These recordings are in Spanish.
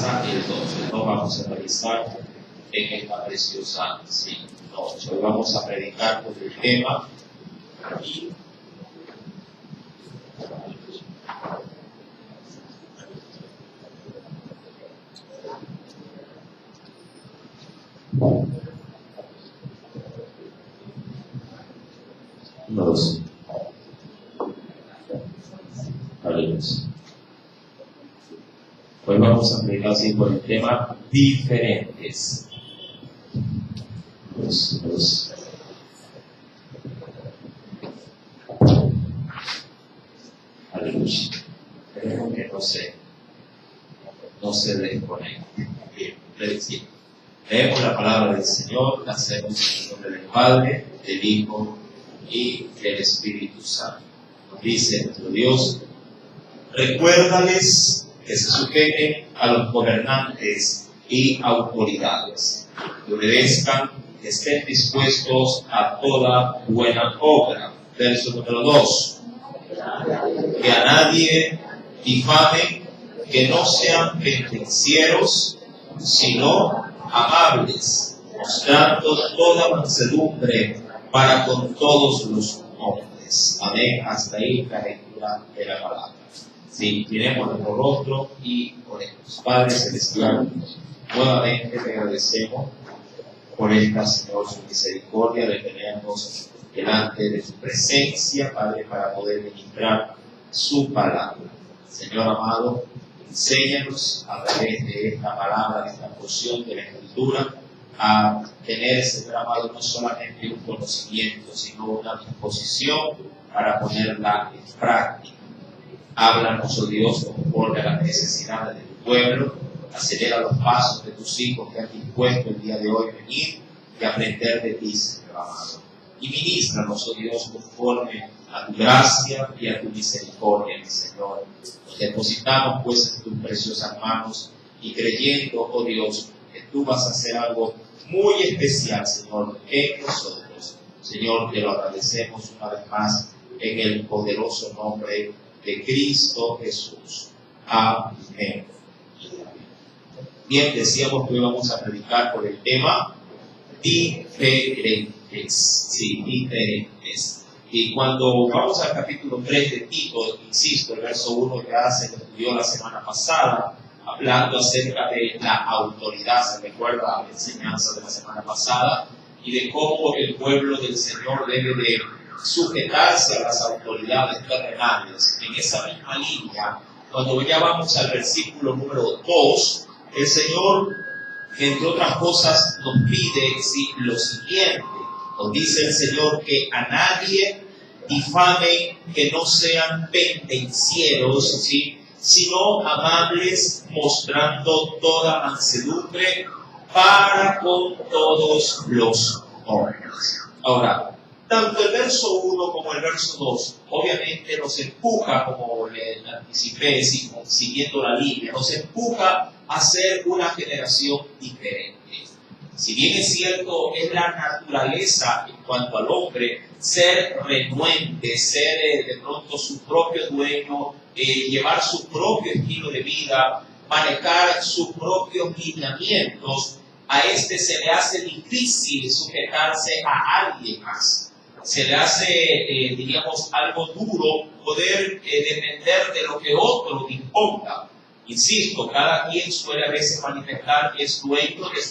mensaje entonces no vamos a realizar en esta preciosa noche. Hoy vamos a predicar por el tema y dos. Hoy vamos a predicar así por el tema diferentes. Aleluya. Esperemos que no se desconecte. Bien, leemos la palabra del Señor, la hacemos en el nombre del Padre, del Hijo y del Espíritu Santo. Nos dice nuestro Dios: recuérdales que se sujeten a los gobernantes y autoridades, que obedezcan, que estén dispuestos a toda buena obra. Verso número 2. Que a nadie difamen, que no sean pendencieros, sino amables, mostrando toda mansedumbre para con todos los hombres. Amén. Hasta ahí la lectura de la palabra. Sí, miremos nuestro rostro y oremos. Padre Celestial, nuevamente te agradecemos por esta, Señor, su misericordia de tenernos delante de su presencia, Padre, para poder ministrar su palabra. Señor amado, enséñanos a través de esta palabra, de esta porción de la Escritura, a tener, Señor amado, no solamente un conocimiento, sino una disposición para ponerla en práctica. Háblanos, oh Dios, conforme a las necesidades de tu pueblo. Acelera los pasos de tus hijos que han dispuesto el día de hoy venir y aprender de ti, Señor amado. Y ministranos, oh Dios, conforme a tu gracia y a tu misericordia, mi Señor. Nos depositamos, pues, en tus preciosas manos y creyendo, oh Dios, que tú vas a hacer algo muy especial, Señor, en nosotros. Señor, te lo agradecemos una vez más en el poderoso nombre de Cristo Jesús. Amén. Bien, decíamos que hoy vamos a predicar por el tema diferentes. Sí, diferentes. Y cuando vamos al capítulo 3 de Tito, insisto, el verso 1 ya se estudió la semana pasada, hablando acerca de la autoridad, se recuerda la enseñanza de la semana pasada, y de cómo el pueblo del Señor debe de sujetarse a las autoridades terrenales. En esa misma línea, cuando ya vamos al versículo número 2, el Señor, entre otras cosas, nos pide lo siguiente. Nos dice el Señor que a nadie difamen, que no sean pendencieros, ¿sí?, sino amables, mostrando toda mansedumbre para con todos los hombres. Ahora, tanto el verso 1 como el verso 2, obviamente nos empuja, como le anticipé, siguiendo la línea, nos empuja a ser una generación diferente. Si bien es cierto, es la naturaleza en cuanto al hombre ser renuente, ser de pronto su propio dueño, llevar su propio estilo de vida, manejar sus propios lineamientos, a este se le hace difícil sujetarse a alguien más. Se le hace, diríamos, algo duro poder depender de lo que otro imponga. Insisto, cada quien suele a veces manifestar que es dueño de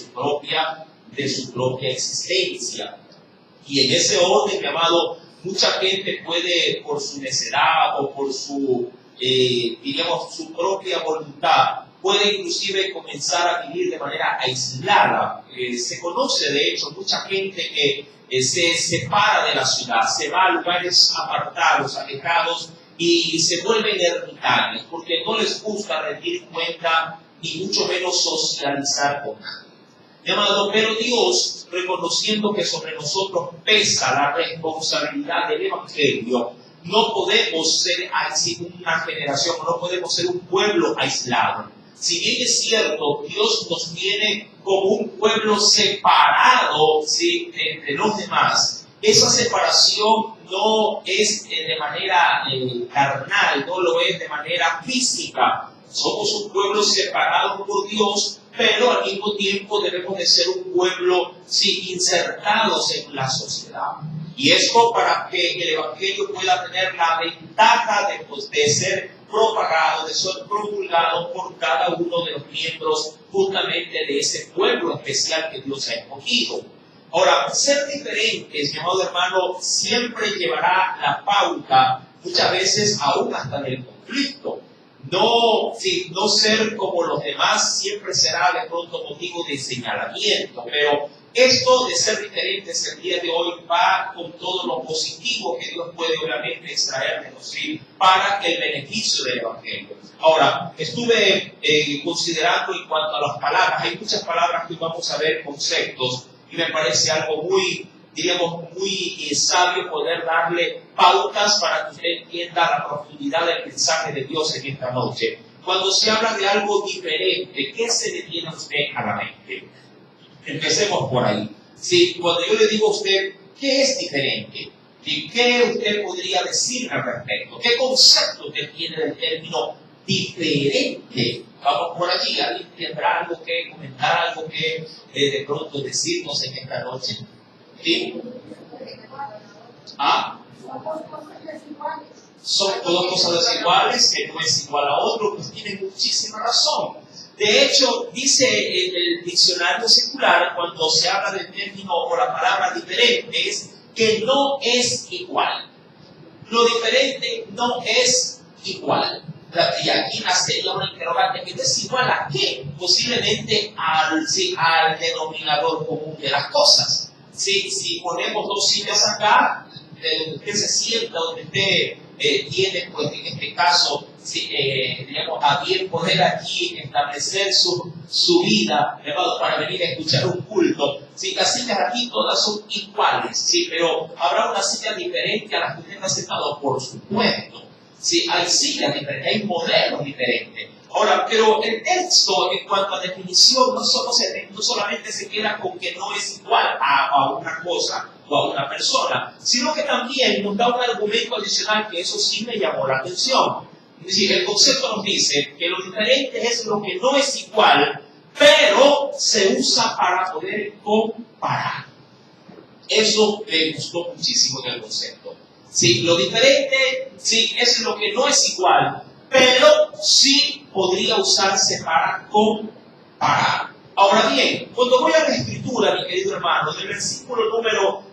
su propia existencia. Y en ese orden, mi amado, mucha gente puede, por su necedad o por su, diríamos, su propia voluntad, puede inclusive comenzar a vivir de manera aislada. Se conoce, de hecho, mucha gente que se separa de la ciudad, se va a lugares apartados, alejados, y se vuelven ermitaños, porque no les gusta rendir cuenta, ni mucho menos socializar con nadie. Mi amado, pero Dios, reconociendo que sobre nosotros pesa la responsabilidad del Evangelio, no podemos ser una generación, no podemos ser un pueblo aislado. Si bien es cierto, Dios nos tiene como un pueblo separado, ¿sí?, entre los demás, esa separación no es de manera carnal, no lo es de manera física, Somos un pueblo separado por Dios, pero al mismo tiempo debemos de ser un pueblo, sí, insertados en la sociedad. Y esto para que el Evangelio pueda tener la ventaja de ser propagado, de ser promulgado por cada uno de los miembros justamente de ese pueblo especial que Dios ha escogido. Ahora, ser diferentes, mi amado hermano, siempre llevará la pauta, muchas veces aún hasta del conflicto. No ser como los demás siempre será de pronto motivo de señalamiento, pero esto de ser diferentes el día de hoy va con todo lo positivo que Dios puede obviamente extraer de nosotros para el beneficio del Evangelio. Ahora, estuve considerando en cuanto a las palabras, hay muchas palabras que vamos a ver, conceptos, y me parece algo muy, diríamos, muy sabio poder darle pautas para que usted entienda la profundidad del mensaje de Dios en esta noche. Cuando se habla de algo diferente, ¿qué se le viene a usted a la mente? Empecemos por ahí. Sí, cuando yo le digo a usted, ¿qué es diferente? ¿Y qué usted podría decir al respecto? ¿Qué concepto usted tiene del término diferente? Vamos por allí. ¿Alguien tendrá algo que comentar, algo que de pronto decirnos en esta noche? ¿Sí? ¿Ah? Son todas cosas desiguales, que no es igual a otro, pues tiene muchísima razón. De hecho, dice el diccionario secular, cuando se habla del término o la palabra diferente, es que no es igual. Lo diferente no es igual. Y aquí nacería una interrogante, ¿que no es igual a qué? Posiblemente al denominador común de las cosas. Si ponemos dos sillas acá, donde usted se sienta, donde usted tiene, pues en este caso, digamos, a bien poder aquí establecer su vida, ¿verdad? Para venir a escuchar un culto. Las sillas aquí todas son iguales, pero habrá una silla diferente a las que usted ha sentado, por supuesto. Hay sillas diferentes, hay modelos diferentes. Ahora, pero el texto, en cuanto a definición, no solamente se queda con que no es igual a una cosa o a una persona, sino que también nos da un argumento adicional que eso sí me llamó la atención. Es decir, el concepto nos dice que lo diferente es lo que no es igual, pero se usa para poder comparar. Eso me gustó muchísimo en el concepto. Lo diferente, es lo que no es igual, pero sí podría usarse para comparar. Ahora bien, cuando voy a la Escritura, mi querido hermano, del versículo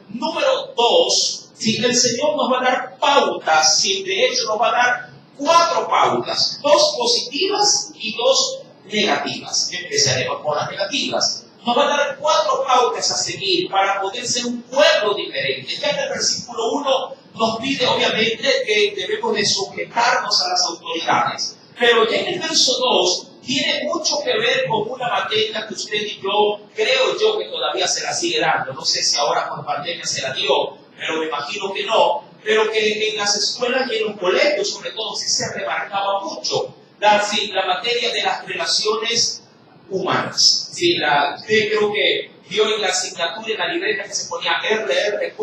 número 2, el Señor nos va a dar pautas, de hecho nos va a dar 4 pautas, 2 positivas y 2 negativas. Empezaremos por las negativas. Nos va a dar 4 pautas a seguir para poder ser un pueblo diferente. Ya en el versículo 1 nos pide obviamente que debemos de sujetarnos a las autoridades. Pero ya en el verso 2 tiene mucho que ver con una materia que usted y yo, creo yo que todavía se la sigue dando. No sé si ahora con pandemia se la dio, pero me imagino que no. Pero que en las escuelas y en los colegios, sobre todo, sí se remarcaba mucho la materia de las relaciones humanas. Usted creo que vio en la asignatura, en la libreta, que se ponía RR.HH.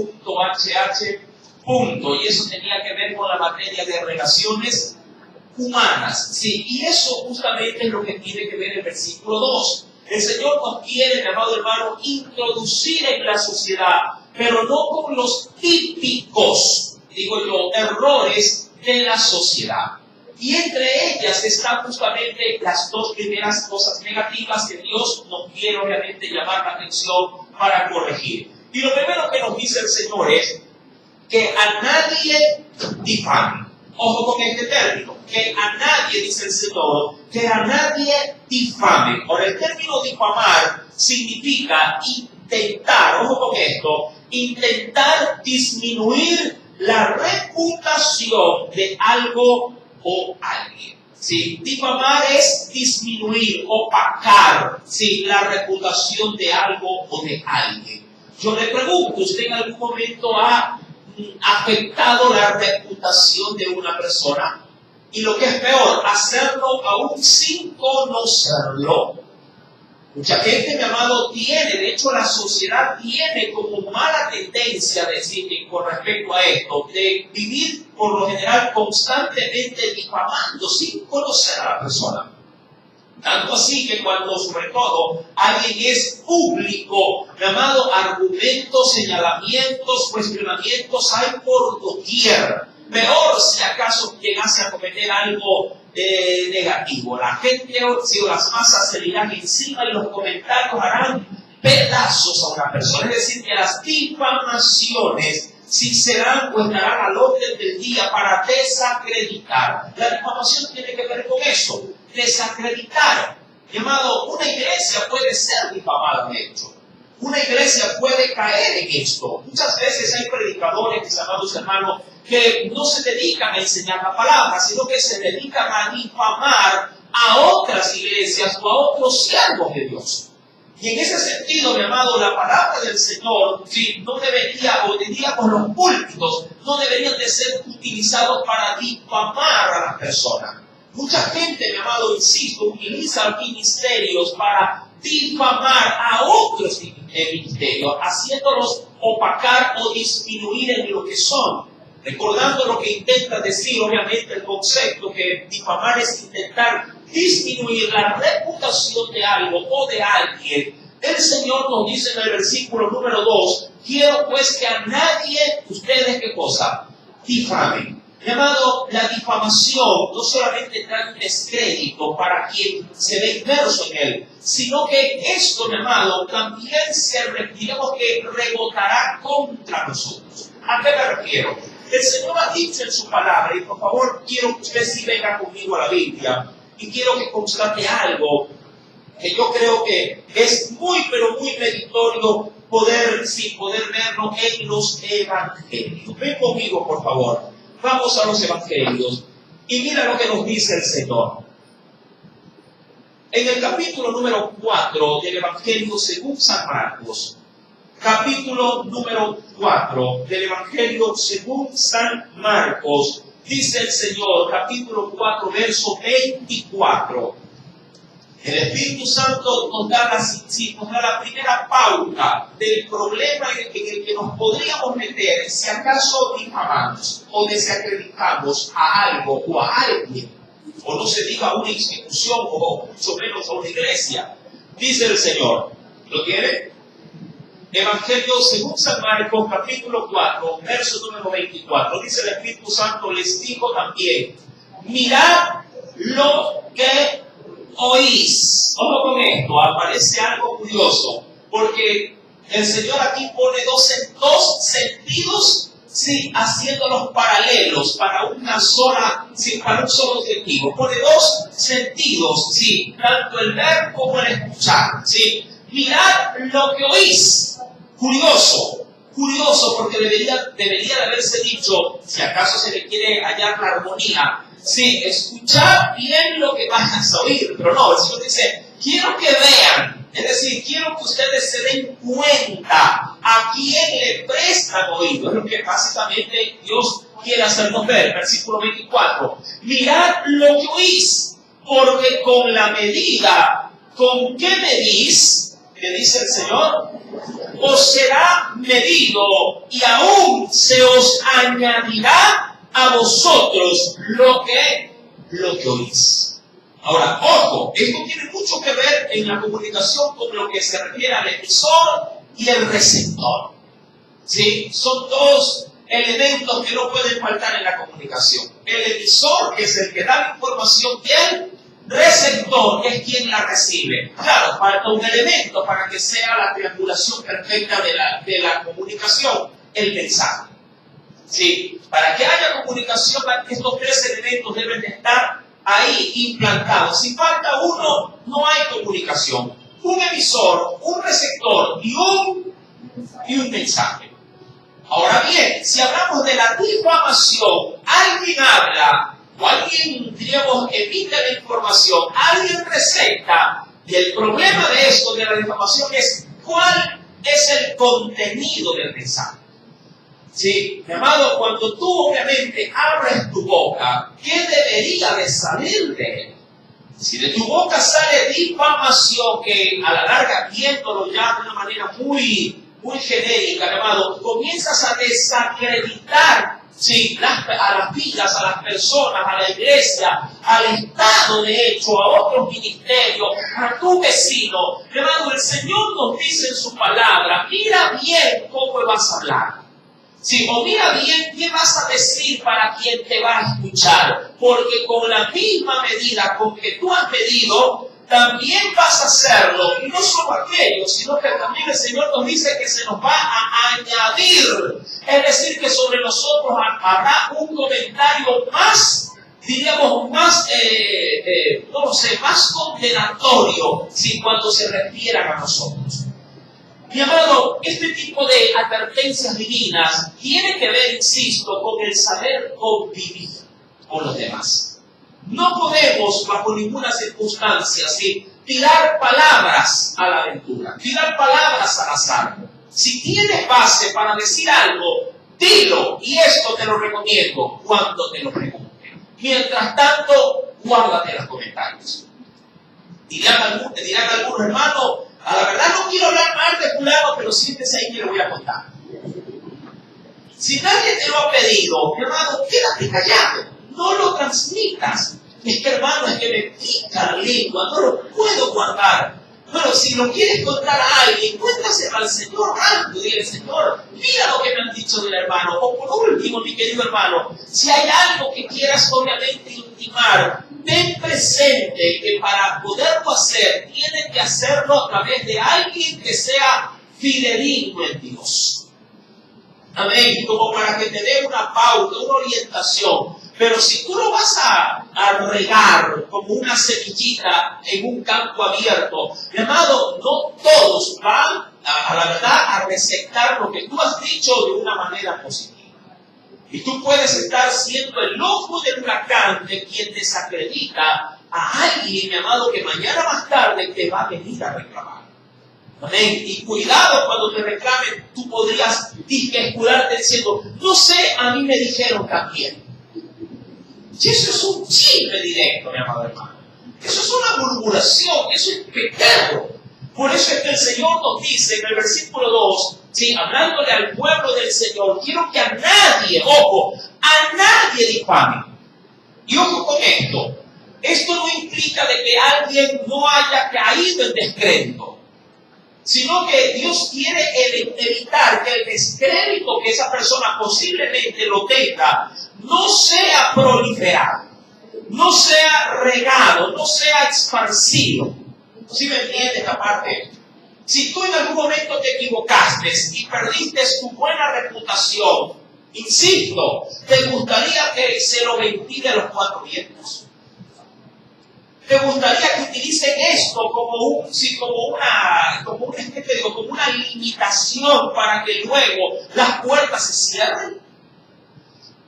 Y eso tenía que ver con la materia de relaciones humanas. Y eso justamente es lo que tiene que ver el versículo 2. El Señor nos quiere, mi amado hermano, introducir en la sociedad, pero no con los típicos, errores de la sociedad. Y entre ellas están justamente las 2 primeras cosas negativas que Dios nos quiere obviamente llamar la atención para corregir. Y lo primero que nos dice el Señor es que a nadie difame. Ojo con este término, que a nadie, dice el Señor, que a nadie difame. Ahora, el término difamar significa intentar, ojo con esto, intentar disminuir la reputación de algo o alguien. Difamar es disminuir, opacar, la reputación de algo o de alguien. Yo le pregunto, ¿usted en algún momento ha afectado la reputación de una persona? Y lo que es peor, hacerlo aún sin conocerlo. Mucha gente, mi amado, de hecho la sociedad tiene como mala tendencia, con respecto a esto, de vivir por lo general constantemente difamando sin conocer a la persona. Tanto así que cuando, sobre todo, alguien es público, mi amado, argumentos, señalamientos, cuestionamientos hay por doquier. Peor si acaso llegase a cometer algo negativo. La gente, si las masas se le irán encima y los comentarios harán pedazos a una persona. Es decir, que las difamaciones si serán o estarán al orden del día para desacreditar. La difamación tiene que ver con eso, desacreditar. Llamado, una iglesia puede ser difamada, de hecho. Una iglesia puede caer en esto. Muchas veces hay predicadores, mis amados hermanos, que no se dedican a enseñar la palabra, sino que se dedican a difamar a otras iglesias o a otros siervos de Dios. Y en ese sentido, mi amado, la palabra del Señor, sí, no debería, o diríamos los púlpitos, no deberían de ser utilizados para difamar a las personas. Mucha gente, mi amado, insisto, utiliza ministerios para difamar a otros ministerios, haciéndolos opacar o disminuir en lo que son. Recordando lo que intenta decir, obviamente, el concepto que difamar es intentar disminuir la reputación de algo o de alguien. El Señor nos dice en el versículo número 2, quiero pues que a nadie ustedes, ¿qué cosa? Difamen. Llamado, la difamación no solamente trae un descrédito para quien se ve inmerso en él, sino que esto, mi amado, también digamos que rebotará contra nosotros. ¿A qué me refiero? El Señor ha dicho en su palabra, y por favor quiero que usted sí venga conmigo a la Biblia, y quiero que constate algo que yo creo que es muy, pero muy meritorio poder verlo en los evangelios. Ven conmigo, por favor. Vamos a los evangelios y mira lo que nos dice el Señor. En el capítulo número 4 del Evangelio según San Marcos, capítulo número 4 del Evangelio según San Marcos, dice el Señor, capítulo 4, verso 24. El Espíritu Santo nos da la primera pauta del problema en el que nos podríamos meter si acaso difamamos o desacreditamos a algo o a alguien, o no se diga a una institución o mucho menos a una iglesia. Dice el Señor, ¿lo tiene? Evangelio según San Marcos, capítulo 4, verso número 24. Dice el Espíritu Santo, les dijo también, mirad lo que oís. Ojo con esto, aparece algo curioso, porque el Señor aquí pone dos sentidos, sí, haciéndolos paralelos para una sola, sí, para un solo sentido. Pone dos sentidos, sí, tanto el ver como el escuchar, sí. Mirad lo que oís. Curioso, porque debería de haberse dicho, si acaso se le quiere hallar la armonía, sí, escuchad bien lo que vas a oír, pero no, el Señor dice, quiero que vean, es decir, quiero que ustedes se den cuenta a quién le prestan oído, es lo que básicamente Dios quiere hacernos ver, versículo 24, mirad lo que oís, porque con la medida con que medís, que dice el Señor, os será medido y aún se os añadirá a vosotros lo que oís. Ahora, ojo, esto tiene mucho que ver en la comunicación con lo que se refiere al emisor y el receptor. ¿Sí? Son dos elementos que no pueden faltar en la comunicación. El emisor, que es el que da la información, y el receptor, que es quien la recibe. Claro, falta un elemento para que sea la triangulación perfecta de la comunicación, el mensaje. Sí, para que haya comunicación, estos tres elementos deben de estar ahí implantados. Si falta uno, no hay comunicación. Un emisor, un receptor y un mensaje. Ahora bien, si hablamos de la difamación, alguien habla, o alguien, diríamos, emite la información, alguien receta, y el problema de esto, de la difamación, es cuál es el contenido del mensaje. Sí, mi amado, cuando tú obviamente abres tu boca, ¿qué debería de salir de él? Si de tu boca sale difamación, que a la larga, viéndolo ya de una manera muy genérica, mi amado, comienzas a desacreditar, sí, a las vidas, a las personas, a la iglesia, al Estado, de hecho, a otros ministerios, a tu vecino. Hermano, el Señor nos dice en su palabra, mira bien cómo vas a hablar. Sí, o mira bien qué vas a decir para quien te va a escuchar. Porque con la misma medida con que tú has medido, también vas a hacerlo. Y no solo aquello, sino que también el Señor nos dice que se nos va a añadir. Es decir, que sobre nosotros habrá un comentario más, diríamos, más, más condenatorio, sí, cuando se refieran a nosotros. Mi amado, este tipo de advertencias divinas tiene que ver, insisto, con el saber convivir con los demás. No podemos, bajo ninguna circunstancia, ¿sí?, tirar palabras a la aventura, tirar palabras al azar. Si tienes base para decir algo, dilo, y esto te lo recomiendo cuando te lo pregunten. Mientras tanto, guárdate los comentarios. Dirán algunos hermanos, a la verdad no quiero hablar mal de fulano, pero siéntese ahí que le voy a contar. Si nadie te lo ha pedido, hermano, quédate callado, no lo transmitas. Es que, hermano, es que me pica la lengua, no lo puedo guardar. Bueno, si lo quieres contar a alguien, cuéntaselo al Señor antes. Dile, Señor, mira lo que me han dicho del hermano. O por último, mi querido hermano, si hay algo que quieras obviamente intimar, ten presente que para poderlo hacer, tienes que hacerlo a través de alguien que sea fidedigno en Dios. Amén. Como para que te dé una pauta, una orientación. Pero si tú lo vas a regar como una semillita en un campo abierto, mi amado, no todos van a la verdad a receptar lo que tú has dicho de una manera positiva. Y tú puedes estar siendo el ojo del huracán de quien desacredita a alguien, mi amado, que mañana más tarde te va a venir a reclamar. Amén. Y cuidado cuando te reclamen, tú podrías escudarte diciendo, no sé, a mí me dijeron también. Si eso es un chisme directo, mi amado hermano. Eso es una murmuración, eso es pecado. Por eso es que el Señor nos dice en el versículo 2, ¿sí?, hablándole al pueblo del Señor, quiero que a nadie, ojo, a nadie difame. Y ojo con esto no implica de que alguien no haya caído en descrédito, sino que Dios quiere evitar que el descrédito que esa persona posiblemente lo tenga no sea proliferado, no sea regado, no sea esparcido. ¿Sí me entiendes esta parte? Si tú en algún momento te equivocaste y perdiste tu buena reputación, insisto, ¿te gustaría que se lo ventile a los cuatro vientos? ¿Te gustaría que utilicen esto como una limitación para que luego las puertas se cierren?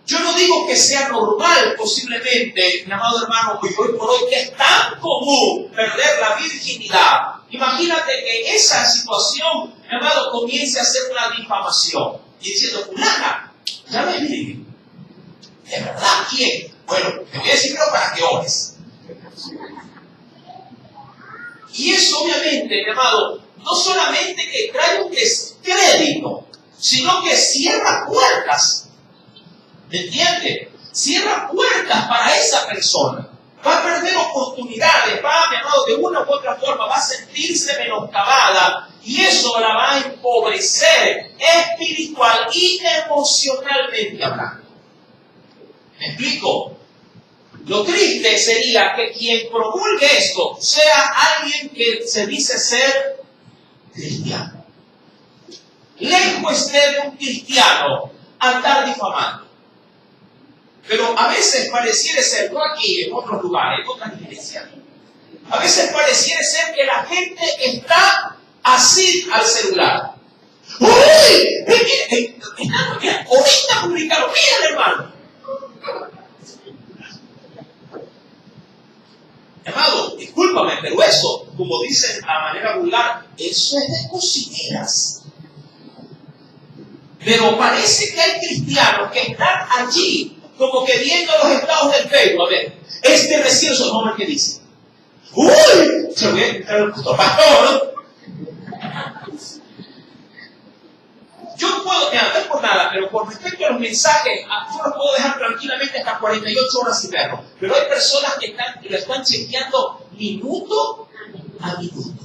Yo no digo que sea normal, posiblemente, mi amado hermano, hoy por hoy, que es tan común perder la virginidad. Imagínate que esa situación, mi amado, comience a ser una difamación. Y diciendo, fulana, ya no es virgen. ¿De verdad quién? Bueno, te voy a decir, pero para que ores. Y eso obviamente, mi amado, no solamente que trae un descrédito, sino que cierra puertas. ¿Me entiendes? Cierra puertas para esa persona. Va a perder oportunidades, va, mi amado, de una u otra forma, va a sentirse menoscabada y eso la va a empobrecer espiritual y emocionalmente hablando. ¿Me explico? Lo triste sería que quien promulgue esto sea alguien que se dice ser cristiano. Lejos esté de un cristiano andar difamando. Pero a veces pareciera ser, no aquí, en otros lugares, en otras iglesias, a veces pareciera ser que la gente está así al celular. ¡Uy! Mira, ahorita publicaron, mira hermano. Amado, discúlpame, pero eso, como dicen a manera vulgar, eso es de cocineras. Pero parece que hay cristianos que están allí, como que viendo los estados del Facebook. A ver, este recién su nombre que dice. ¡Uy! Se lo voy a entrar al pastor, ¿no? Yo puedo, mira, no es por nada, pero con respecto a los mensajes, yo los puedo dejar tranquilamente hasta 48 horas sin verlo. Pero hay personas que lo están chequeando minuto a minuto.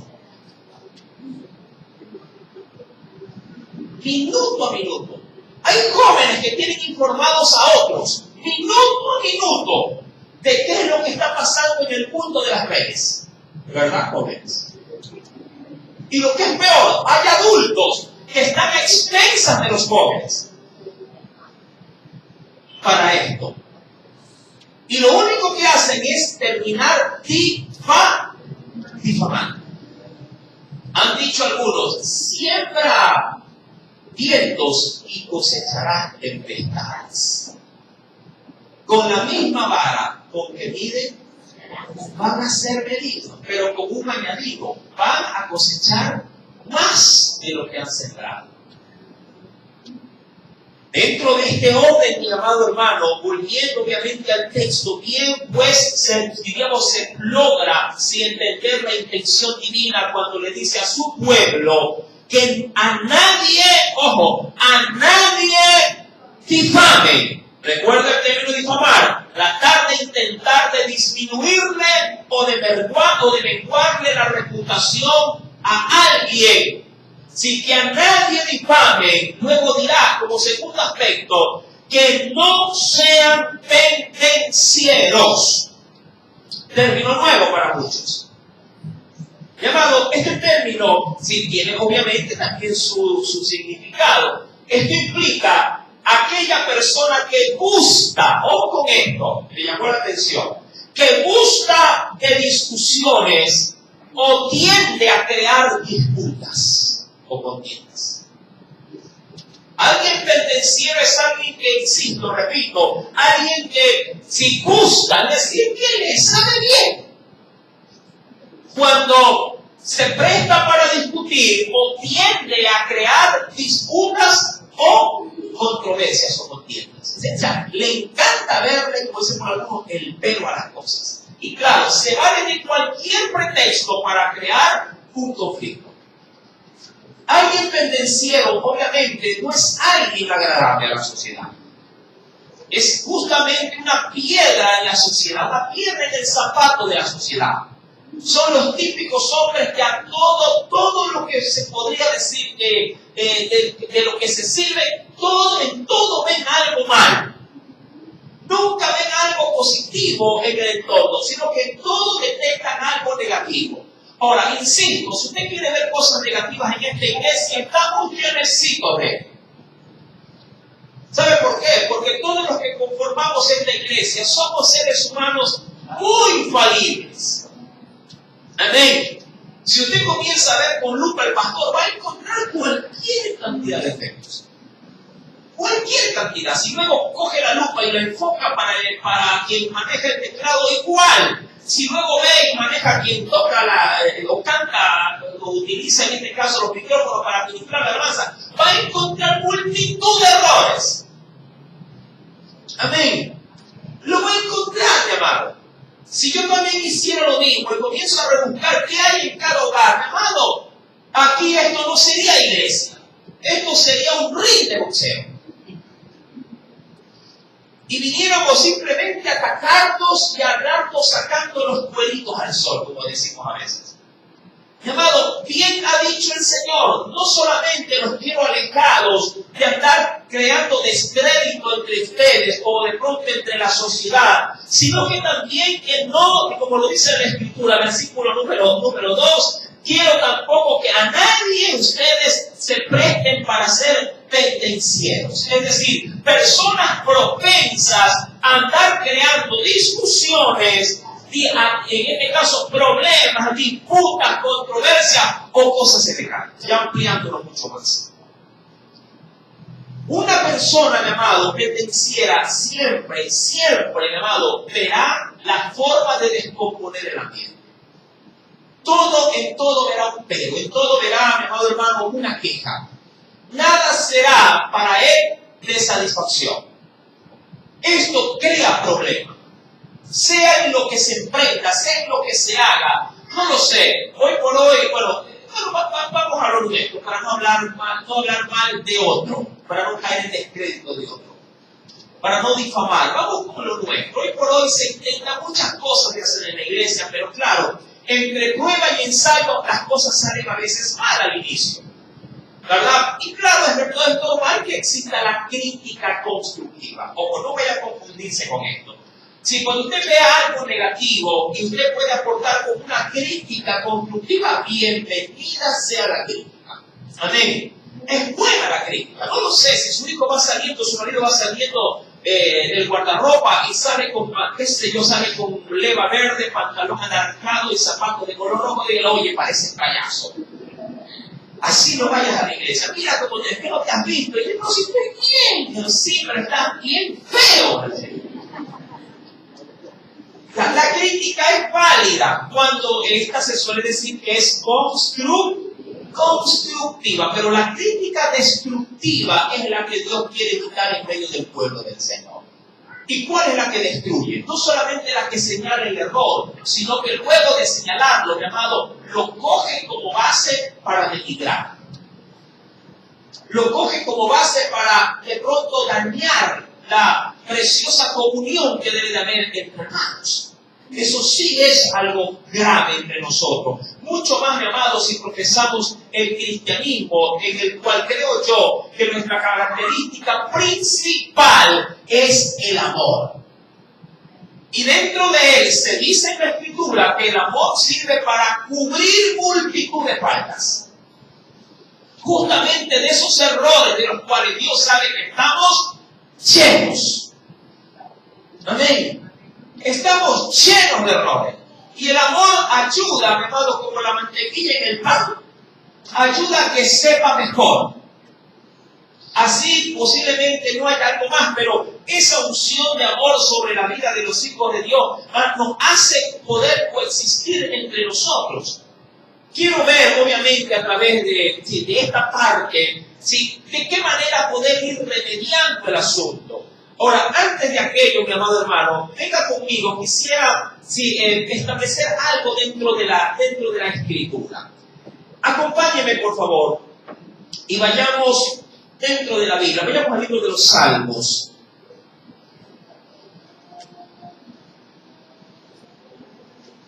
Minuto a minuto. Hay jóvenes que tienen informados a otros, minuto a minuto, de qué es lo que está pasando en el mundo de las redes. ¿Verdad, jóvenes? Y lo que es peor, hay adultos que están a expensas de los jóvenes para esto. Y lo único que hacen es terminar difamando. Han dicho algunos, siembra vientos y cosecharás tempestades. Con la misma vara con que miden, van a ser medidos, pero con un añadido, van a cosechar más de lo que han sembrado. Dentro de este orden, mi amado hermano, volviendo obviamente al texto, bien pues se logra entender la intención divina cuando le dice a su pueblo que a nadie, ojo, a nadie difame. Recuerda el término difamar, tratar de intentar de disminuirle o de menguarle la reputación a alguien. Si que a nadie difame, luego dirá como segundo aspecto, que no sean pendencieros. Término nuevo para muchos. Llamado, este término, sí tiene obviamente también su significado. Esto implica aquella persona que gusta, ojo con esto, me llamó la atención, que gusta de discusiones o tiende a crear disputas o contiendas. Alguien pendenciero es alguien que, insisto, repito, alguien que si gusta, es decir, que le sabe bien. Cuando se presta para discutir o tiende a crear disputas o controversias o contiendas. O sea, le encanta verle, como decimos algunos, el pelo a las cosas. Y claro, se vale de cualquier pretexto para crear un conflicto. Alguien pendenciero, obviamente, no es alguien agradable a la sociedad. Es justamente una piedra en la sociedad, una piedra en el zapato de la sociedad. Son los típicos hombres que a todo lo que se podría decir de lo que se sirve, en todo ven algo mal. Nunca ven algo positivo en el entorno, sino que en todo detectan algo negativo. Ahora, insisto, si usted quiere ver cosas negativas en esta iglesia, estamos llenecitos de él. ¿Sabe por qué? Porque todos los que conformamos esta iglesia somos seres humanos muy falibles. Amén. Si usted comienza a ver con lupa al pastor, va a encontrar cualquier cantidad de defectos. Cualquier cantidad. Si luego coge la lupa y la enfoca para quien maneja el teclado, igual. Si luego ve y maneja quien toca o canta o utiliza en este caso los micrófonos para administrar la alabanza, va a encontrar multitud de errores. Amén. Lo va a encontrar, mi amado. Si yo también hiciera lo mismo y comienzo a rebuscar qué hay en cada hogar, mi amado, aquí esto no sería iglesia. Esto sería un ring de boxeo. Y viniéramos simplemente a atacarnos y a andarnos sacando los cueritos al sol, como decimos a veces. Mi amado, bien ha dicho el Señor, no solamente los quiero alejados de andar creando descrédito entre ustedes o de pronto entre la sociedad, sino que también que no, como lo dice la Escritura, versículo número 2, quiero tampoco que a nadie ustedes se presten para ser pendencieros. Es decir, personas propensas a andar creando discusiones, en este caso problemas, disputas, controversias o cosas semejantes, ya ampliándolo mucho más. Una persona, mi amado, pendenciera siempre, mi amado, verá la forma de descomponer el ambiente. En todo verá un pero, en todo verá, mi amado hermano, una queja. Nada será para él de satisfacción. Esto crea problemas. Sea en lo que se emprenda, sea en lo que se haga, no lo sé. Hoy por hoy, bueno, vamos a hablar de esto, para no hablar mal de otro. para no caer en descrédito de otro, para no difamar. Vamos con lo nuestro. Hoy por hoy se intentan muchas cosas que hacen en la iglesia, pero claro, entre prueba y ensayo las cosas salen a veces mal al inicio, ¿verdad? Y claro, es verdad, es normal que exista la crítica constructiva. Ojo, no vaya a confundirse con esto. Si cuando usted vea algo negativo y usted puede aportar con una crítica constructiva, bienvenida sea la crítica. Amén. Es buena la crítica. No lo sé, si su hijo va saliendo, su marido va saliendo del guardarropa y sale con, qué sé yo, sale con leva verde, pantalón anaranjado y zapatos de color rojo, y diga, oye, parece payaso. Así no vayas a la iglesia. Mira cómo es que no te has visto. Y yo, no, si estoy bien. Yo, sí, pero estás bien feo. La crítica es válida cuando esta se suele decir que es constructiva, pero la crítica destructiva es la que Dios quiere evitar en medio del pueblo del Señor. ¿Y cuál es la que destruye? No solamente la que señala el error, sino que luego de señalarlo, mi amado, lo coge como base para denigrar. Lo coge como base para de pronto dañar la preciosa comunión que debe de haber entre hermanos. Eso sí es algo grave entre nosotros. Mucho más, mi amado, si profesamos el cristianismo, en el cual creo yo que nuestra característica principal es el amor. Y dentro de él se dice en la Escritura que el amor sirve para cubrir multitud de faltas. Justamente de esos errores de los cuales Dios sabe que estamos llenos. Amén. Estamos llenos de errores. Y el amor ayuda, mi amado, como la mantequilla en el pan, ayuda a que sepa mejor. Así posiblemente no hay algo más, pero esa unción de amor sobre la vida de los hijos de Dios nos hace poder coexistir entre nosotros. Quiero ver, obviamente, a través de esta parte, de qué manera poder ir remediando el asunto. Ahora, antes de aquello, mi amado hermano, venga conmigo, quisiera establecer algo dentro de la Escritura. Acompáñeme, por favor, y vayamos dentro de la Biblia, vayamos al libro de los Salmos.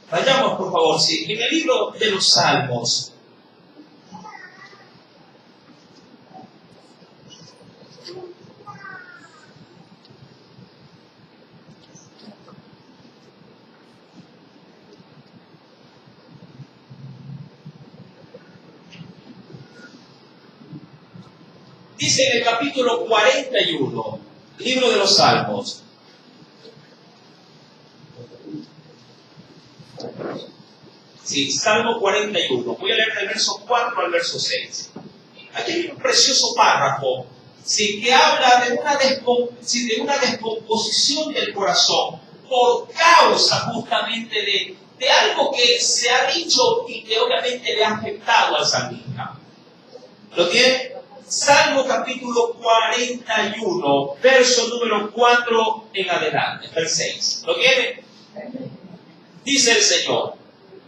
Vayamos, por favor, en el libro de los Salmos. Dice en el capítulo 41, libro de los Salmos. Sí, Salmo 41. Voy a leer del verso 4 al verso 6. Aquí hay un precioso párrafo, que habla de una descomposición del corazón por causa justamente de algo que se ha dicho y que obviamente le ha afectado al salmista. ¿Lo tiene? Salmo capítulo 41, verso número 4 en adelante, verso 6. ¿Lo tiene? Dice el Señor: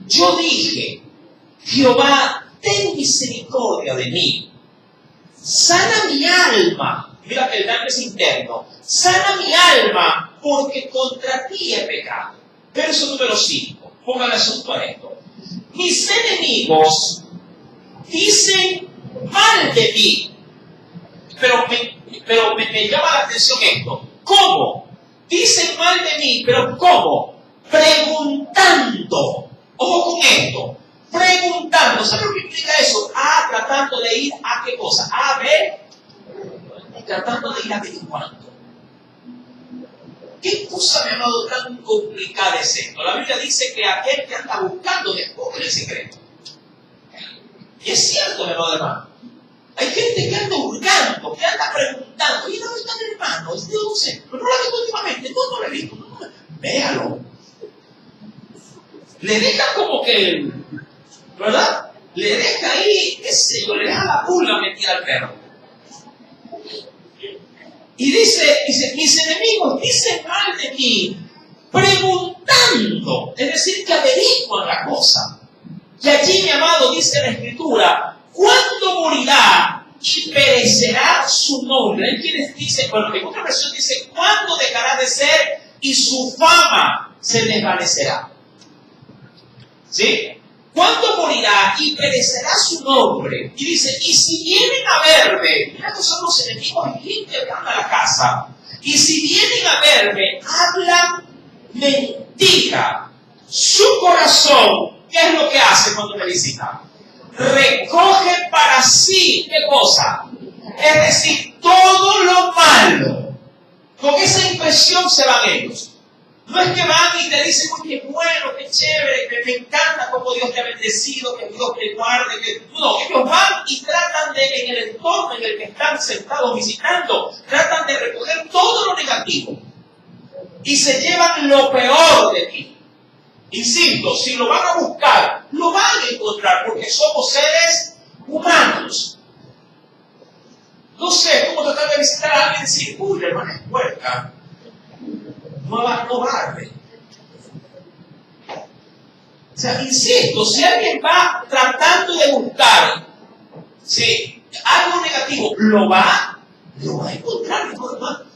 yo dije, Jehová, ten misericordia de mí. Sana mi alma. Mira que el daño es interno. Sana mi alma, porque contra ti he pecado. Verso número 5. Póngale asunto a esto. Mis enemigos dicen mal de mí. Pero me llama la atención esto. ¿Cómo? Dicen mal de mí, pero ¿cómo? Preguntando. Ojo con esto. Preguntando. ¿Sabe lo que implica eso? Tratando de ir a qué cosa. A ver. Tratando de ir averiguando. ¿Qué cosa, mi amado, tan complicada es esto? La Biblia dice que aquel que anda buscando descubre el secreto. Y es cierto, mi amado hermano. Hay gente que anda hurgando, que anda preguntando. ¿Y dónde está mi hermano? Yo no sé. Pero no lo he visto últimamente. No lo he visto. Véalo. Le deja como que, ¿verdad? Le deja ahí, qué sé yo, le deja la pulga metida al perro. Y dice, mis enemigos dicen mal de mí, preguntando, es decir, que averiguan la cosa. Y allí, mi amado, dice la Escritura, ¿cuándo morirá y perecerá su nombre. Hay quienes dicen, bueno, en otra versión dice, ¿cuándo dejará de ser y su fama se desvanecerá? ¿Sí? ¿Cuándo morirá y perecerá su nombre? Y dice, y si vienen a verme, mira que son los enemigos que van a la casa, y si vienen a verme, hablan mentira. Su corazón, ¿qué es lo que hace cuando me visita? Recoge para sí, ¿qué cosa? Es decir, todo lo malo. Con esa impresión se van ellos. No es que van y te dicen, uy, qué bueno, qué chévere, que me encanta cómo Dios te ha bendecido, que Dios te guarde. Que... No, ellos van y tratan de, en el entorno en el que están sentados visitando, tratan de recoger todo lo negativo. Y se llevan lo peor de ti. Insisto, si lo van a buscar, lo van a encontrar, porque somos seres humanos. No sé cómo tratar de visitar a alguien y decir, uy, la hermana es puerca. No barre. O sea, insisto, si alguien va tratando de buscar algo negativo, lo va a encontrar, ¿no?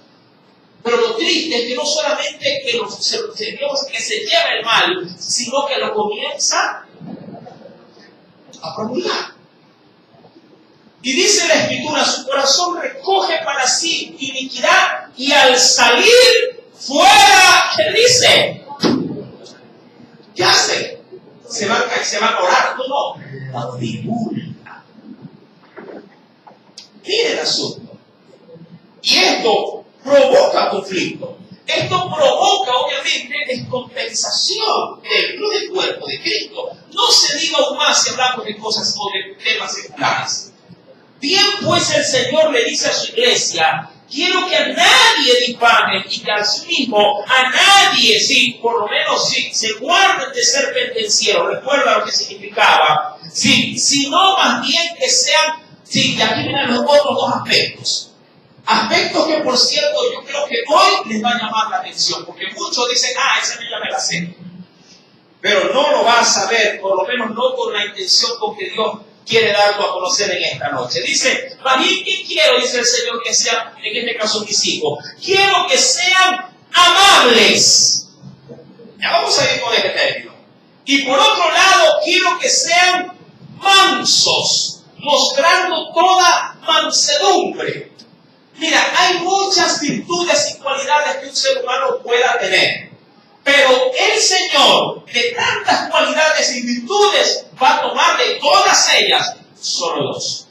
Pero lo triste es que no solamente que se lleva el mal, sino que lo comienza a promulgar. Y dice la Escritura, su corazón recoge para sí iniquidad y al salir fuera, ¿qué dice? ¿Qué hace? Se va a orar. No, la divulga. Mire el asunto. Y esto provoca conflicto. Esto provoca, obviamente, descompensación dentro del cuerpo de Cristo. No se diga aún más si hablamos de cosas o de temas seculares. Bien, pues el Señor le dice a su iglesia, quiero que a nadie difame y que asimismo a nadie, por lo menos se guarden de ser pendencieros. Recuerda lo que significaba. Sino más bien que sean, y aquí vienen los otros dos aspectos. Aspectos que, por cierto, yo creo que hoy les va a llamar la atención, porque muchos dicen, esa ya me la sé. Pero no lo vas a saber, por lo menos no con la intención con que Dios quiere darlo a conocer en esta noche. Dice, más bien que quiero, dice el Señor, que sean, en este caso mis hijos, quiero que sean amables. Ya vamos a ir con este término. Y por otro lado, quiero que sean mansos, mostrando toda mansedumbre. Mira, hay muchas virtudes y cualidades que un ser humano pueda tener. Pero el Señor, de tantas cualidades y virtudes, va a tomar de todas ellas solo dos.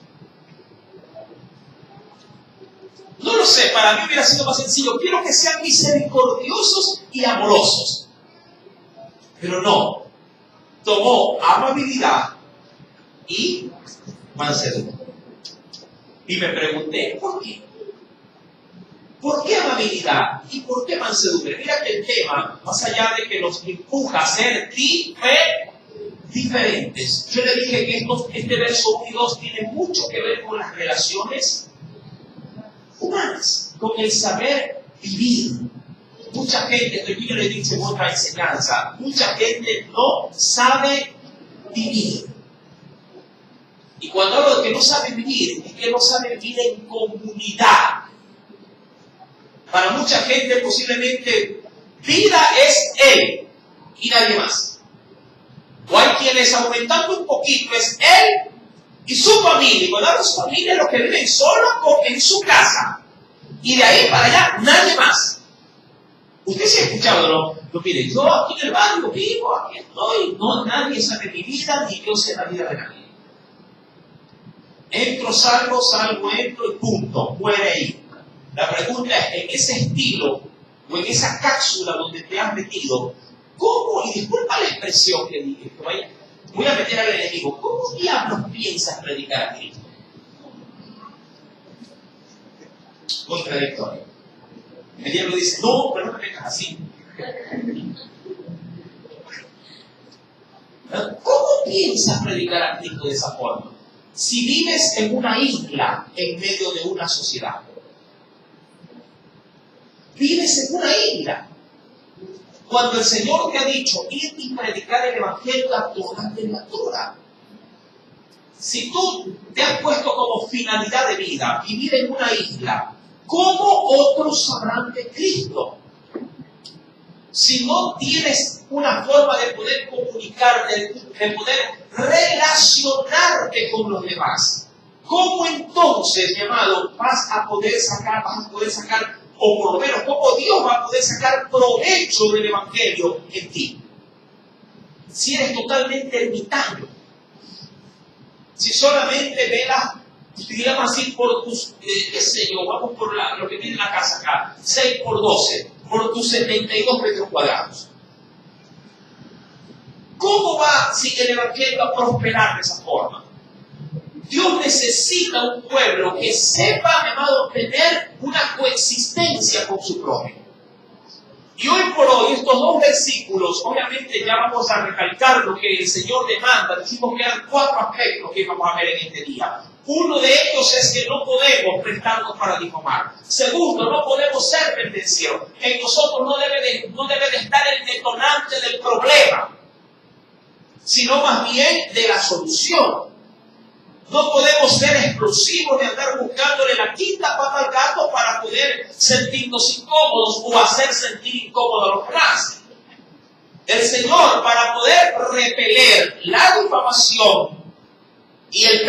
No lo sé, para mí hubiera sido más sencillo. Quiero que sean misericordiosos y amorosos. Pero no. Tomó amabilidad y mansedumbre. Y me pregunté, ¿por qué? ¿Por qué amabilidad y por qué mansedumbre? Mira que el tema, más allá de que nos empuja a ser diferentes, yo le dije que este verso 1 y 2 tiene mucho que ver con las relaciones humanas, con el saber vivir. Mucha gente, esto yo le dije en otra enseñanza, mucha gente no sabe vivir. Y cuando hablo de que no sabe vivir, es que no sabe vivir en comunidad. Para mucha gente posiblemente vida es él y nadie más. O hay quienes aumentando un poquito es él y su familia. Y cuando hablo de su familia es los que viven solos o en su casa. Y de ahí para allá nadie más. Usted se ha escuchado, ¿no? Mire, yo aquí en el barrio vivo, aquí estoy, no, nadie sabe mi vida ni yo sé la vida de nadie. Entro, salgo, entro y punto, muere ahí. La pregunta es, en ese estilo, o en esa cápsula donde te has metido, ¿cómo, y disculpa la expresión que dije, voy a meter al enemigo, ¿cómo diablos piensas predicar a Cristo? Contradictorio. El diablo dice, no, pero no me metas así. ¿Cómo piensas predicar a Cristo de esa forma? Si vives en una isla en medio de una sociedad. Vives en una isla. Cuando el Señor te ha dicho, ir y predicar el Evangelio a toda criatura. Si tú te has puesto como finalidad de vida vivir en una isla, ¿cómo otros sabrán de Cristo? Si no tienes una forma de poder comunicarte, de poder relacionarte con los demás, ¿cómo entonces, mi amado, vas a poder sacar, o por lo menos, cómo Dios va a poder sacar provecho del Evangelio en ti? Si eres totalmente ermitaño, si solamente velas, digamos así, por tus, qué sé yo, vamos por lo que tiene la casa acá, 6 por 12, por tus 72 metros cuadrados. ¿Cómo va si el Evangelio va a prosperar de esa forma? Dios necesita un pueblo que sepa, mi amado, tener una coexistencia con su prójimo. Y hoy por hoy, estos 2 versículos, obviamente ya vamos a recalcar lo que el Señor demanda. Decimos que eran 4 aspectos que vamos a ver en este día. Uno de ellos es que no podemos prestarnos para difamar. Segundo, no podemos ser pendencieros. En nosotros no debe de estar el detonante del problema, sino más bien de la solución. No podemos ser explosivos de andar buscándole la quinta pata al gato para poder sentirnos incómodos o hacer sentir incómodos a los demás. El Señor, para poder repeler la difamación y el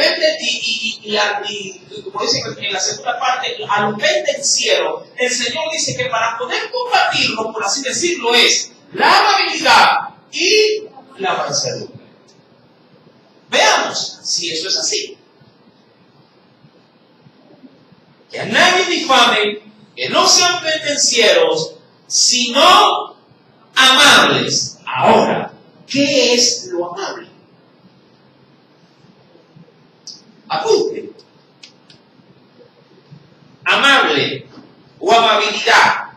como dice en la segunda parte, a los pendencieros, el Señor dice que para poder combatirlo, por así decirlo, es la amabilidad y la mansedumbre. Veamos si eso es así. Que a nadie difamen, que no sean pendencieros, sino amables. Ahora, ¿qué es lo amable? Apunte. Amable o amabilidad.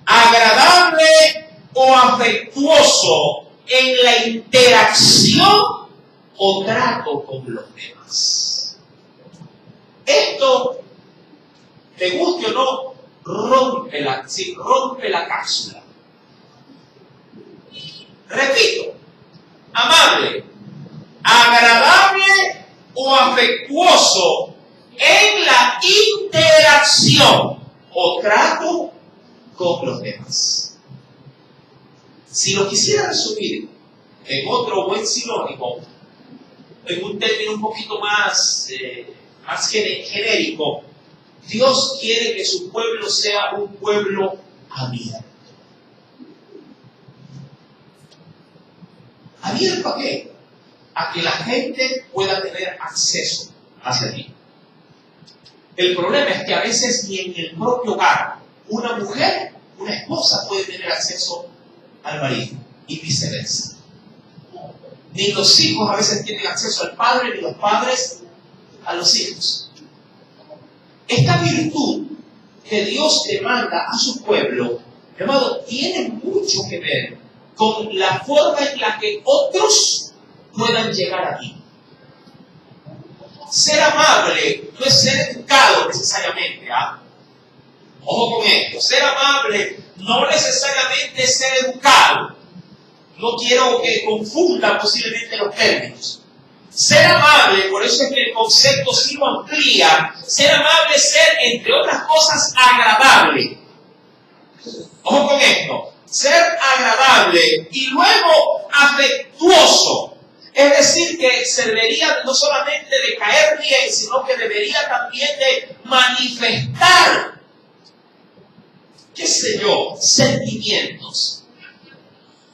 Agradable o afectuoso en la interacción o trato con los demás. Esto, te guste o no, rompe la cápsula. Repito, amable, agradable o afectuoso en la interacción o trato con los demás. Si lo quisiera resumir en otro buen sinónimo, en un término un poquito más genérico, Dios quiere que su pueblo sea un pueblo abierto. ¿Abierto a qué? A que la gente pueda tener acceso hacia ti. El problema es que a veces ni en el propio hogar, una mujer, una esposa puede tener acceso al marido y viceversa. Ni los hijos a veces tienen acceso al padre, ni los padres a los hijos. Esta virtud que Dios demanda a su pueblo, hermano, tiene mucho que ver con la forma en la que otros puedan llegar a ti. Ser amable no es ser educado necesariamente. Ojo con esto. Ser amable no necesariamente es ser educado. No quiero que confundan posiblemente los términos. Ser amable, por eso es que el concepto sí lo amplía. Ser amable es ser, entre otras cosas, agradable. Ojo con esto. Ser agradable y luego afectuoso. Es decir, que se debería no solamente de caer bien, sino que debería también de manifestar, qué sé yo, sentimientos.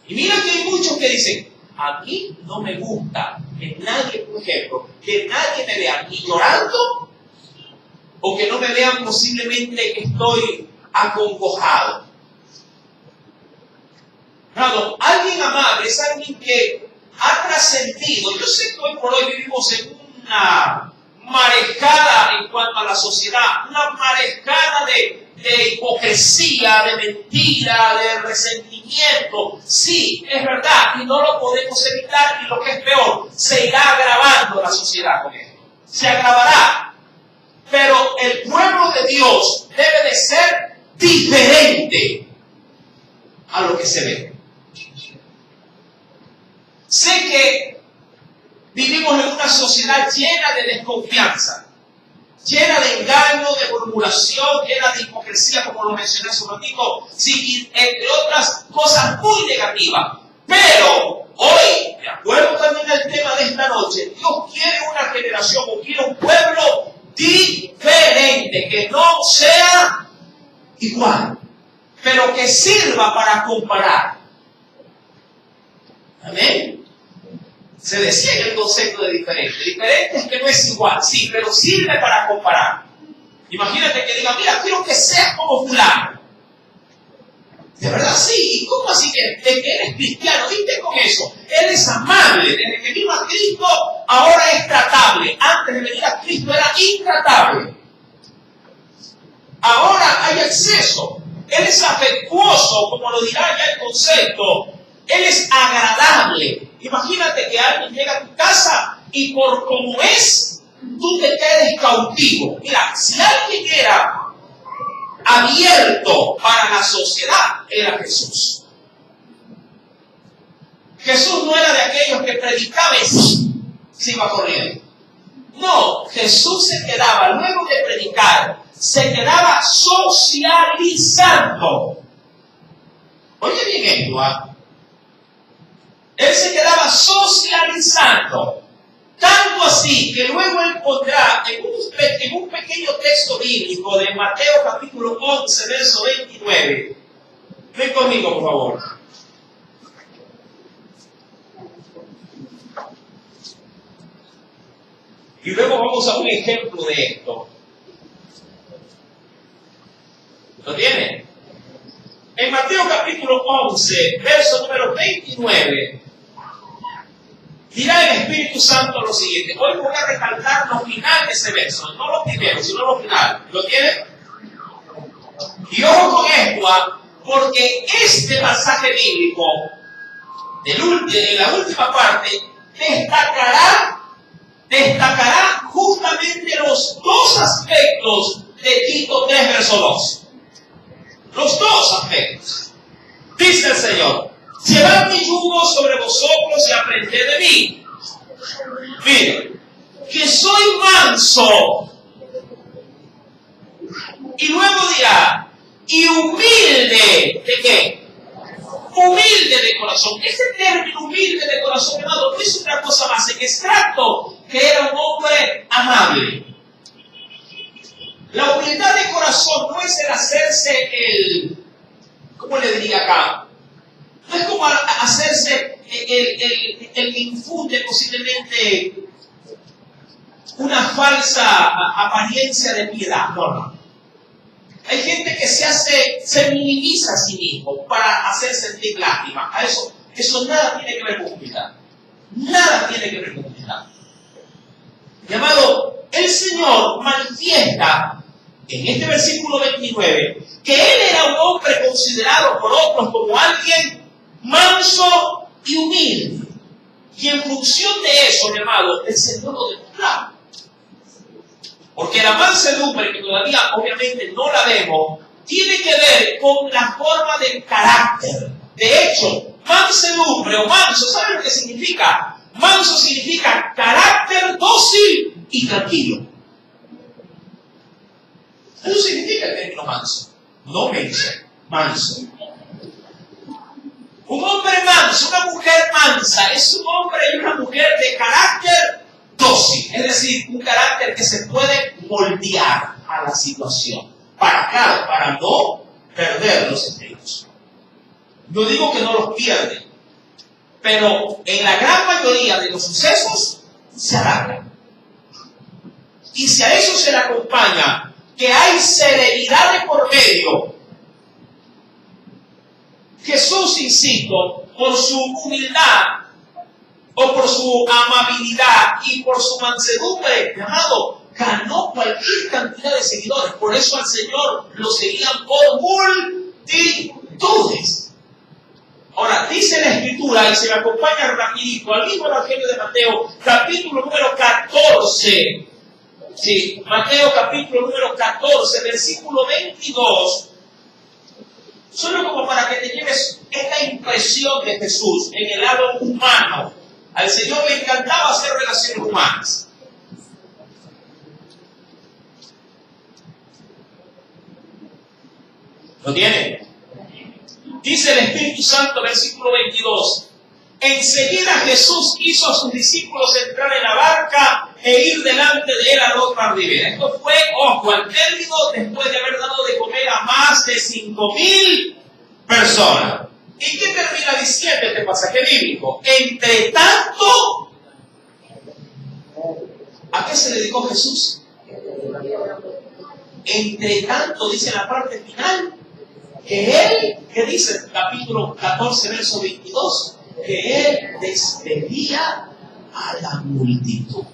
Y mira que hay muchos que dicen, a mí no me gusta que nadie, por ejemplo, que nadie me vea ni llorando o que no me vean posiblemente que estoy acongojado. Claro, alguien amable es alguien que ha trascendido. Yo sé que hoy por hoy vivimos en una marejada en cuanto a la sociedad, una marejada de hipocresía, de mentira, de resentimiento. Sí, es verdad, y no lo podemos evitar, y lo que es peor, se irá agravando la sociedad con esto. Se agravará. Pero el pueblo de Dios debe de ser diferente a lo que se ve. Sé que Vivimos en una sociedad llena de desconfianza, llena de engaño, de murmuración, llena de hipocresía, como lo mencioné hace un ratito, sí, entre otras cosas muy negativas. Pero hoy, de acuerdo también al tema de esta noche, Dios quiere una generación o quiere un pueblo diferente, que no sea igual, pero que sirva para comparar. Amén. Se decía en el concepto de diferente. Diferente es que no es igual, sí, pero sirve para comparar. Imagínate que diga, mira, quiero que seas como fulano. De verdad, sí. ¿Y cómo así de que eres cristiano? ¿Viste con eso? Él es amable. Desde que vino a Cristo, ahora es tratable. Antes de venir a Cristo era intratable. Ahora hay acceso. Él es afectuoso, como lo dirá ya el concepto. Él es agradable. Imagínate que alguien llega a tu casa y por como es, tú te quedes cautivo. Mira, si alguien era abierto para la sociedad, era Jesús. Jesús no era de aquellos que predicaba y se iba corriendo. No, Jesús se quedaba, luego de predicar, se quedaba socializando. Oye bien esto, Él se quedaba socializando. Tanto así que luego él pondrá en un pequeño texto bíblico de Mateo capítulo 11, verso 29. Ven conmigo, por favor. Y luego vamos a un ejemplo de esto. ¿Lo tiene? En Mateo capítulo 11, verso número 29, dirá el Espíritu Santo lo siguiente. Hoy voy a recalcar lo final de ese verso, no lo primero, sino lo final. ¿Lo tiene? Y ojo con esto, porque este pasaje bíblico, de la última parte, destacará justamente los dos aspectos de Tito 3, verso 2. Los dos aspectos. Dice el Señor: llevad mi yugo sobre vosotros y aprended de mí. Miren, que soy manso. Y luego dirá, y humilde. ¿De qué? Humilde de corazón. Ese término humilde de corazón, hermano, no es otra cosa más en extracto que era un hombre amable. La humildad de corazón no es el hacerse ¿cómo le diría acá? No es como hacerse el que infunde posiblemente una falsa apariencia de piedad. No. Hay gente que se minimiza a sí mismo para hacer sentir lástima. A eso nada tiene que ver con humildad. Nada tiene que ver con humildad. Mi amado, el Señor manifiesta en este versículo 29 que Él era un hombre considerado por otros como alguien manso y humilde. Y en función de eso, mi amado, el Señor lo demostraba. Porque la mansedumbre, que todavía obviamente no la vemos, tiene que ver con la forma del carácter. De hecho, mansedumbre o manso, ¿saben lo que significa? Manso significa carácter dócil y tranquilo. Eso significa el término manso. No menso, manso. Un hombre manso, una mujer mansa, es un hombre y una mujer de carácter dócil. Es decir, un carácter que se puede moldear a la situación. Para no perder los estribos. No digo que no los pierden, pero en la gran mayoría de los sucesos se adaptan. Y si a eso se le acompaña que hay serenidad de por medio, Jesús, insisto, por su humildad o por su amabilidad y por su mansedumbre, amado, ganó cualquier cantidad de seguidores. Por eso al Señor lo seguían por multitudes. Ahora, dice la Escritura, y se me acompaña rapidito, al mismo Evangelio de Mateo, capítulo número 14. Sí, Mateo capítulo número 14, versículo 22. Solo como para que te lleves esta impresión de Jesús en el lado humano. Al Señor le encantaba hacer relaciones humanas. ¿Lo tiene? Dice el Espíritu Santo, versículo 22. Enseguida Jesús hizo a sus discípulos entrar en la barca e ir delante de él a la otra ribera. Esto fue, ojo, al término después de haber dado de comer a más de 5,000 personas. ¿Y qué termina diciendo este pasaje bíblico? Entre tanto, ¿a qué se dedicó Jesús? Entre tanto, dice en la parte final, que él, ¿qué dice? Capítulo 14, verso 22, que él despedía a la multitud.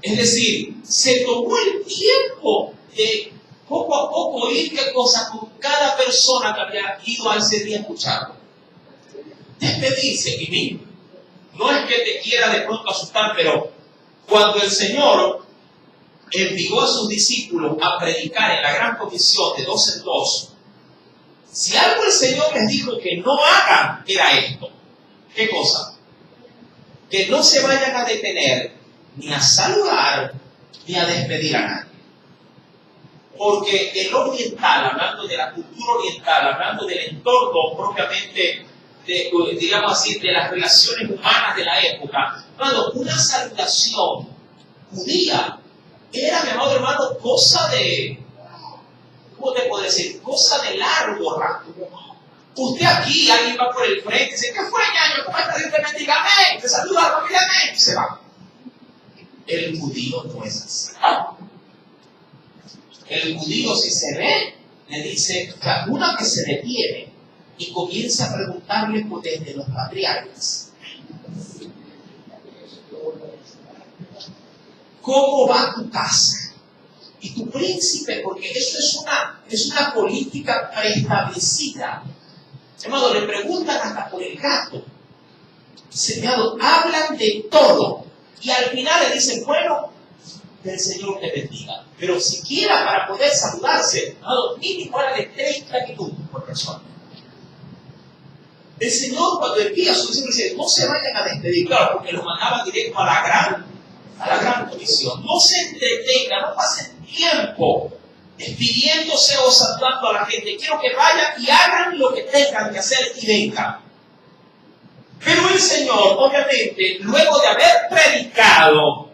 Es decir, se tomó el tiempo de poco a poco ir, ¿qué cosa? Con cada persona que había ido a ese día a escucharlo. Despedirse. Y mira, no es que te quiera de pronto asustar, pero cuando el Señor envió a sus discípulos a predicar en la gran comisión de 2 en 2, si algo el Señor les dijo que no hagan, era esto. ¿Qué cosa? Que no se vayan a detener ni a saludar ni a despedir a nadie. Porque el oriental, hablando de la cultura oriental, hablando del entorno propiamente, digamos así, de las relaciones humanas de la época, hermano, una salutación judía era, mi amado hermano, cosa de, ¿cómo te puedo decir? Cosa de largo rato. Usted aquí, alguien va por el frente y dice, ¿qué fue, ñaño? ¿Cómo estás? Dios te bendiga, amén. Te saluda, familia, amén. Y se va. El judío no es así. El judío, si se ve, le dice, una que se detiene y comienza a preguntarle por desde los patriarcas. ¿Cómo va tu casa? Y tu príncipe, porque eso es una política preestablecida. Hermano, le preguntan hasta por el gato. Señor, hablan de todo. Y al final le dicen, bueno, que el Señor te bendiga. Pero siquiera para poder saludarse, mínimo era de 30 minutos por persona. El Señor, cuando envía a sus discípulos, dice, no se vayan a despedir, claro, porque los mandaban directo a la gran comisión. No se entretengan, no pasen tiempo despidiéndose o saludando a la gente. Quiero que vayan y hagan lo que tengan que hacer y vengan. Pero el Señor, obviamente, luego de haber predicado,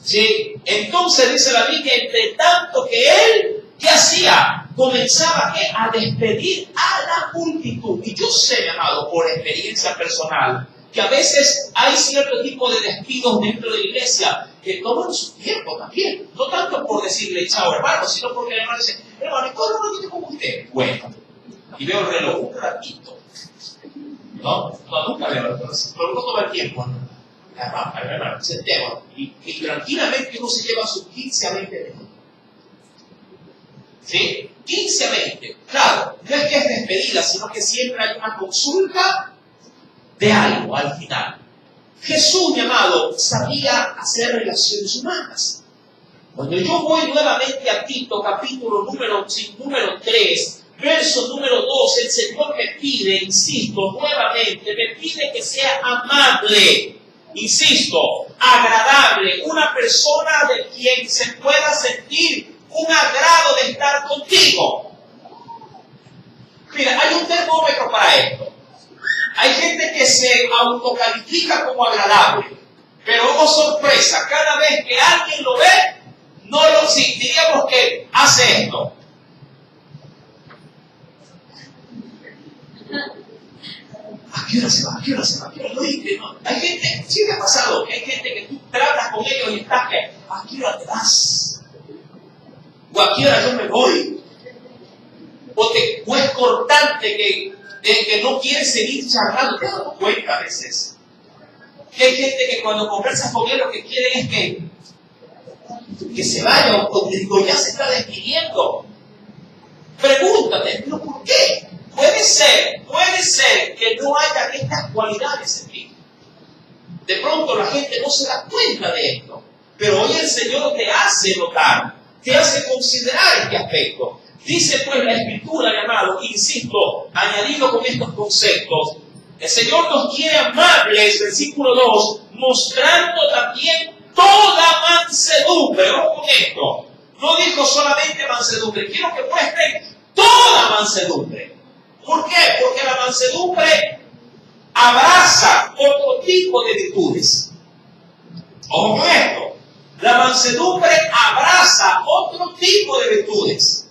¿sí? Entonces dice la Biblia, entre tanto que él, ¿qué hacía? Comenzaba a despedir a la multitud. Y yo sé, mi amado, por experiencia personal, que a veces hay cierto tipo de despidos dentro de la iglesia que toman su tiempo también. No tanto por decirle chao, hermano, sino porque el hermano dice, hermano, ¿cuándo no viene con usted? Bueno, y veo el reloj, un ratito. No, nunca veo el reloj, pero no toma el tiempo, ¿no? Hermano, sentémonos. Y tranquilamente uno se lleva sus 15 a 20 minutos. ¿Sí? 15 a 20. Claro, no es que es despedida, sino que siempre hay una consulta de algo al final. Jesús, mi amado, sabía hacer relaciones humanas. Cuando yo voy nuevamente a Tito, capítulo número 3, verso número 2, el Señor me pide, insisto, nuevamente, me pide que sea amable, insisto, agradable, una persona de quien se pueda sentir un agrado de estar contigo. Mira, hay un termómetro para esto. Hay gente que se autocalifica como agradable, pero oh sorpresa, cada vez que alguien lo ve, diríamos que hace esto. ¿A qué hora se va? ¿A qué hora se va? ¿A qué hora lo dice? No. Hay gente, sí me ha pasado, que hay gente que tú tratas con ellos y estás que, ¿a qué hora te vas? ¿O a qué hora yo me voy? O es cortante que no quiere seguir charlando. ¿Te has dado cuenta a veces? Que hay gente que cuando conversas con él lo que quiere es que se vaya o ya se está despidiendo. Pregúntate, ¿pero por qué? Puede ser que no haya estas cualidades en ti. De pronto la gente no se da cuenta de esto, pero hoy el Señor te hace notar, te hace considerar este aspecto. Dice pues la Escritura, mi amado, insisto, añadido con estos conceptos, El Señor nos quiere amables, versículo 2, mostrando también toda mansedumbre. Ojo con esto. No dijo solamente mansedumbre, quiero que muestren toda mansedumbre. ¿Por qué? Porque la mansedumbre abraza otro tipo de virtudes. Ojo con esto. La mansedumbre abraza otro tipo de virtudes,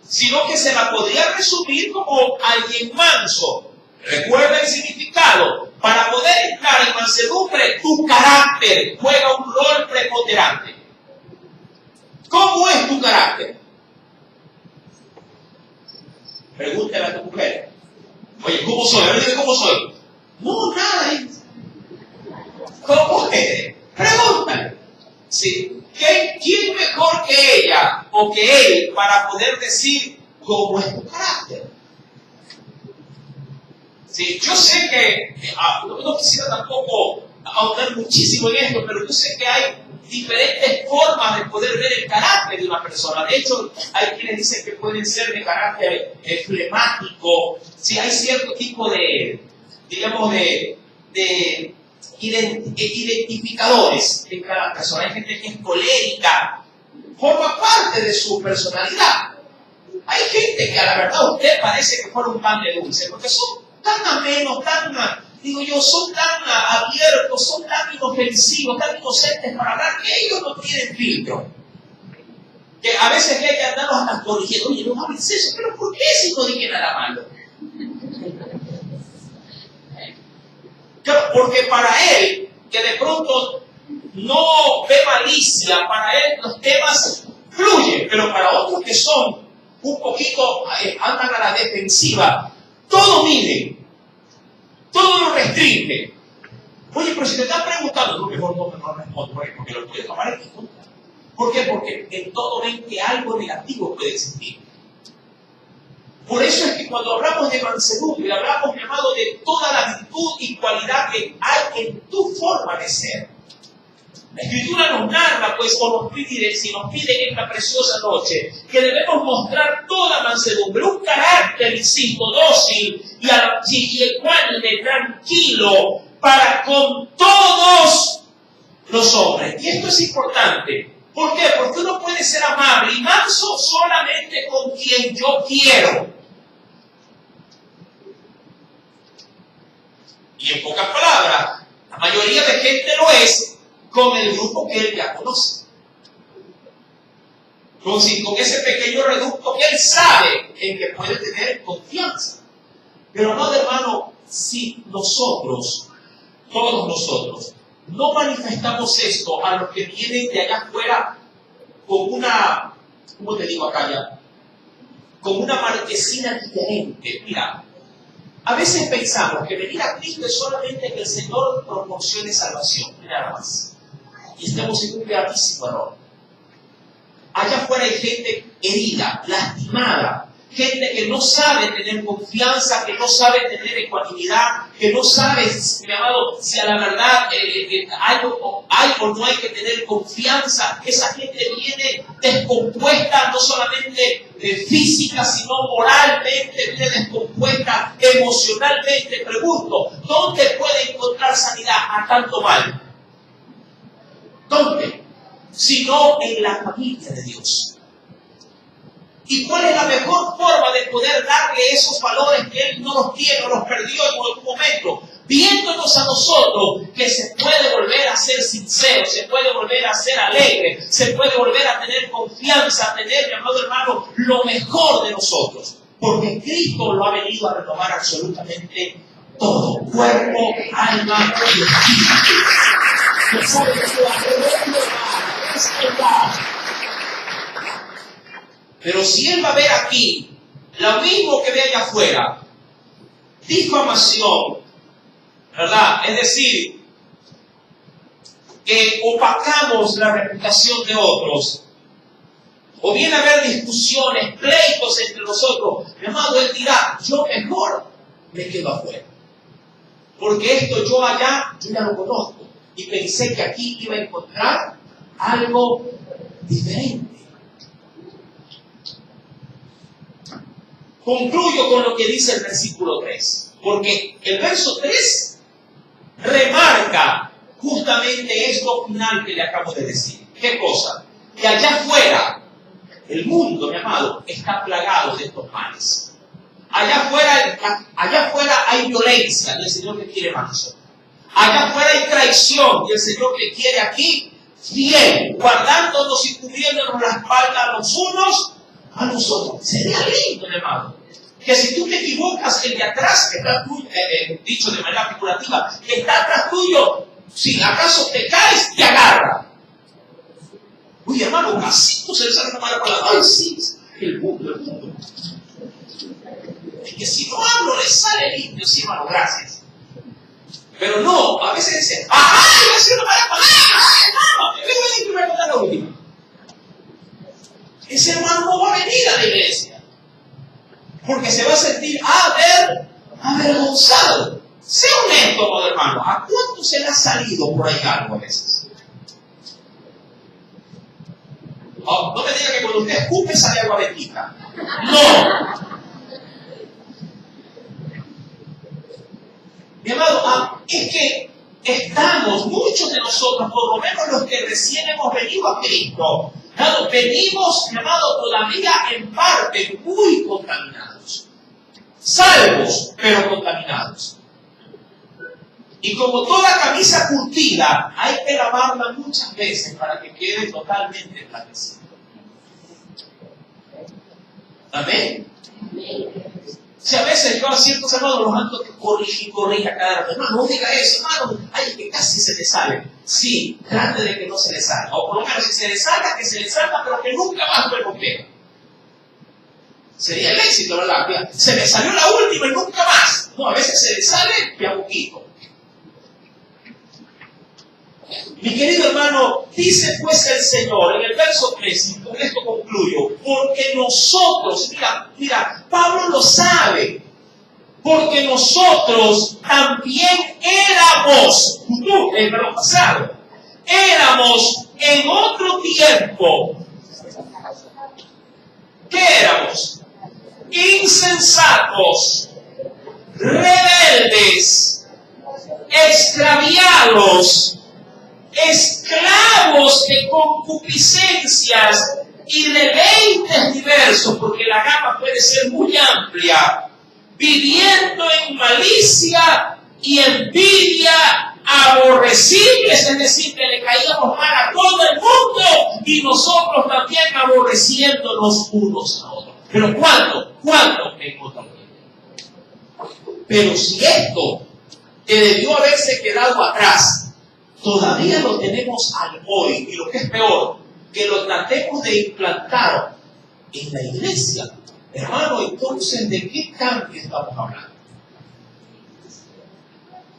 sino que se la podría resumir como alguien manso. Recuerda el significado. Para poder entrar en mansedumbre, tu carácter juega un rol preponderante. ¿Cómo es tu carácter? Pregúntale a tu mujer. Oye, ¿cómo soy? A ver, dime cómo soy. No, nada. ¿Cómo es? Pregúntale. Sí. ¿Quién mejor que ella o que él para poder decir cómo es tu carácter? Sí, yo sé que, no quisiera tampoco ahondar muchísimo en esto, pero yo sé que hay diferentes formas de poder ver el carácter de una persona. De hecho, hay quienes dicen que pueden ser de carácter flemático. Sí, hay cierto tipo de, digamos, de identificadores en cada persona. Hay gente que es colérica, forma parte de su personalidad. Hay gente que a la verdad usted parece que fuera un pan de dulce, porque son tan amenos, son tan abiertos, son tan inofensivos, tan inocentes para hablar, que ellos no tienen filtro. Que a veces hay que andarlos hasta corrigiendo. Oye, no hables eso, pero ¿por qué si no dije nada malo? Claro, porque para él, que de pronto no ve malicia, para él los temas fluyen, pero para otros que son un poquito, andan a la defensiva, todo mide, todo lo restringe. Oye, pero si te están preguntando, no, mejor no respondo, porque lo puedes tomar en cuenta. ¿Por qué? Porque en todo ven que algo negativo puede existir. Por eso es que cuando hablamos de mansedumbre, hablamos, mi amado, de toda la virtud y cualidad que hay en tu forma de ser. La Escritura nos narra, pues, o nos pide, si nos pide en esta preciosa noche, que debemos mostrar toda mansedumbre, un carácter, insisto, dócil y ecuánime, tranquilo, para con todos los hombres. Y esto es importante. ¿Por qué? Porque uno puede ser amable y manso solamente con quien yo quiero. Y en pocas palabras, la mayoría de gente lo es con el grupo que él ya conoce. Con ese pequeño reducto que él sabe en que puede tener confianza. Pero no, hermano, si nosotros, todos nosotros, no manifestamos esto a los que vienen de allá afuera con una, ¿cómo te digo acá ya? Con una marquesina diferente. Mira, a veces pensamos que venir a Cristo es solamente que el Señor proporcione salvación, nada más. Y estamos en un gravísimo error. Allá afuera hay gente herida, lastimada, gente que no sabe tener confianza, que no sabe tener ecuanimidad, que no sabe, mi amado, si a la verdad hay o no hay que tener confianza. Esa gente viene descompuesta, no solamente física, sino moralmente, viene descompuesta emocionalmente. Pregunto, ¿dónde puede encontrar sanidad a tanto mal? ¿Dónde? Sino en la familia de Dios. ¿Y cuál es la mejor forma de poder darle esos valores que Él no los tiene o los perdió en algún momento? Viéndonos a nosotros que se puede volver a ser sincero, se puede volver a ser alegre, se puede volver a tener confianza, a tener, mi amado hermano, lo mejor de nosotros. Porque Cristo lo ha venido a renovar absolutamente todo, cuerpo, alma y espíritu. No sabe que se va a pero si Él va a ver aquí lo mismo que ve allá afuera, difamación, ¿verdad? Es decir, que opacamos la reputación de otros, o viene a haber discusiones, pleitos entre nosotros, mi amado, Él dirá, yo mejor me quedo afuera. Porque esto yo allá, yo ya lo conozco. Y pensé que aquí iba a encontrar algo diferente. Concluyo con lo que dice el versículo 3. Porque el verso 3 remarca justamente esto final que le acabo de decir. ¿Qué cosa? Que allá afuera, el mundo, mi amado, está plagado de estos males. Allá afuera hay violencia y el Señor que quiere más. Allá afuera hay traición y el Señor que quiere aquí fiel, guardándonos y cubriéndonos la espalda los unos a los otros. Sería lindo, mi amado, que si tú te equivocas, el de atrás, que está tuyo, dicho de manera figurativa, que está atrás tuyo, si acaso te caes, te agarra. Uy, hermano, casi tú se le sale una mala palabra. Ay, sí, el mundo. Es que si no hablo, le sale limpio, sí, hermano, gracias. Pero no, a veces dicen, ¡ajá! ¡Le hace una mala palabra! ¡Ay, hermano! ¿Qué voy a decir que me contar la última? Ese hermano no va a venir a la iglesia. Porque se va a sentir avergonzado. Sea honesto, amado hermano. ¿A cuánto se le ha salido por ahí algo a veces? Oh, no me diga que cuando usted escupe sale agua bendita. No. Mi amado, es que estamos, muchos de nosotros, por lo menos los que recién hemos venido a Cristo, venimos, mi amado, todavía en parte muy contaminados. Salvos, pero contaminados. Y como toda camisa curtida, hay que lavarla muchas veces para que quede totalmente blanquecida. ¿Amén? Si a veces yo a ciertos hermanos los ando que corrige a cada rato. Hermano, no diga eso, hermano. Ay, que casi se le sale. Sí, trate de que no se le salga. O por lo menos si se le salga, que se le salga, pero que nunca más lo recupere. Sería el éxito, ¿verdad? Se me salió la última y nunca más. No, a veces se le sale de a poquito. Mi querido hermano, dice pues el Señor en el verso 3, y con esto concluyo, porque nosotros, mira, Pablo lo sabe, porque nosotros también éramos, tú, en el pasado, éramos en otro tiempo. ¿Qué éramos? Insensatos, rebeldes, extraviados, esclavos de concupiscencias y deleites diversos, porque la gama puede ser muy amplia, viviendo en malicia y envidia aborrecibles, es decir, que le caíamos mal a todo el mundo y nosotros también aborreciéndonos unos a otros. ¿Pero cuándo? ¿Cuándo? En otro tiempo. Pero si esto que debió haberse quedado atrás todavía lo tenemos al hoy, y lo que es peor, que lo tratemos de implantar en la iglesia. Hermano, entonces, ¿de qué cambio estamos hablando?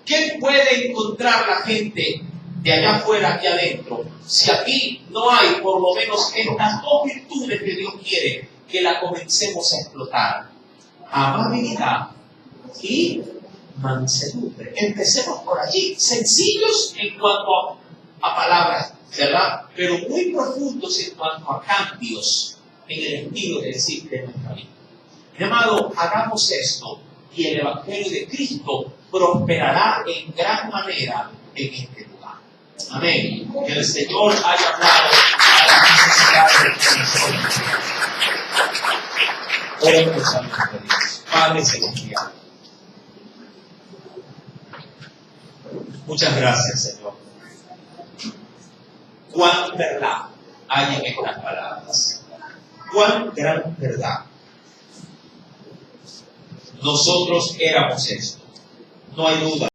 ¿Qué puede encontrar la gente de allá afuera aquí adentro si aquí no hay por lo menos estas dos virtudes que Dios quiere que la comencemos a explotar? Amabilidad y mansedumbre. Empecemos por allí, sencillos en cuanto a palabras, ¿verdad? Pero muy profundos en cuanto a cambios en el estilo de decir de nuestra vida. Mi amado, hagamos esto y el Evangelio de Cristo prosperará en gran manera en este lugar. Amén. Que el Señor haya hablado a las necesidades del corazón. Oremos a nuestro Dios. Padre celestial, muchas gracias, Señor. Cuán verdad hay en estas palabras. Cuán gran verdad. Nosotros éramos esto. No hay duda.